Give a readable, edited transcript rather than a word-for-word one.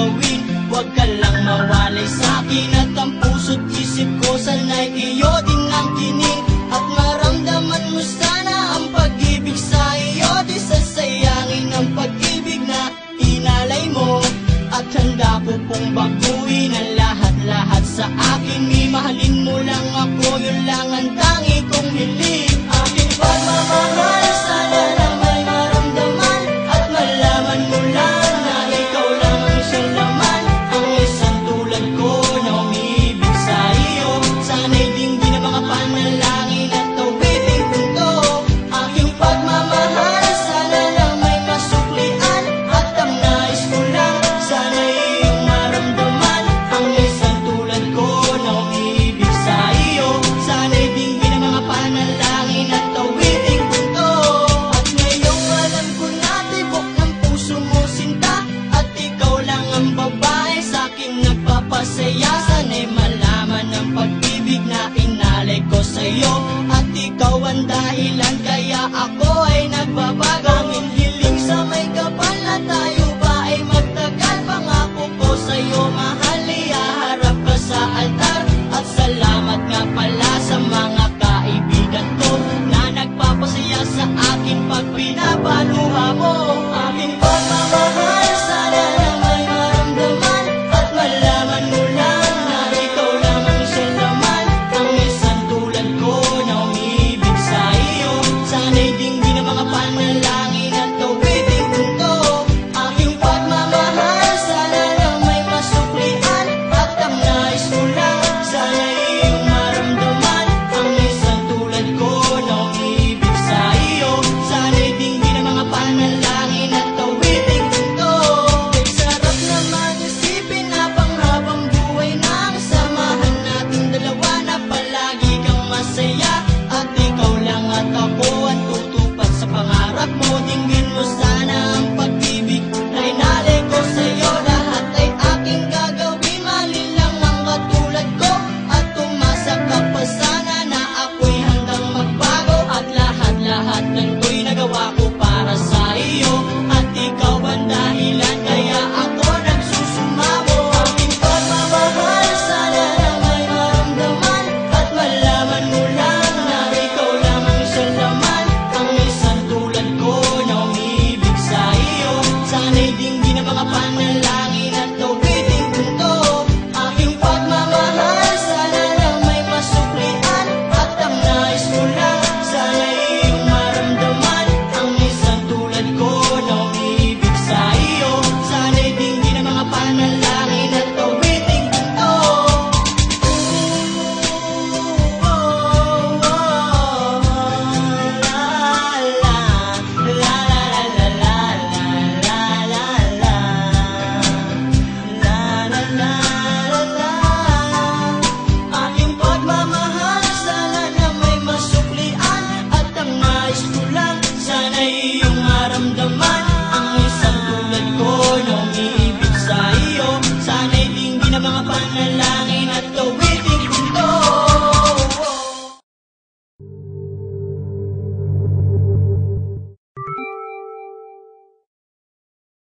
gawin. Huwag ka lang mawalay sa'kin at ang puso't isip ko sana'y iyo din ang tining. At maramdaman mo sana ang pag-ibig sa iyo, di sasayangin ang pag-ibig na inalay mo. At handa ko pong baguhin ang lahat-lahat sa akin. Mahalin mo lang ako, yun lang ang tangi kong hiling. Aking pagmamahal, sana lang may maramdaman at malaman mo lang na ikaw lang ang siyang laman. Ang isang tulad ko na umiibig sa iyo, sana'y dinggin ang mga panalangin at tawiting punto. Aking pagmamahal, sana lang may masuklian at ang nais ko lang, sana'y iyong maramdaman. Ang isang tulad ko na umiibig sa iyo, sana'y dinggin ang mga panalangin at tawiting punto. At ngayong alam ko na tibok ng puso mo sinta, at ikaw lang ang babae sa'king nagpapasaya.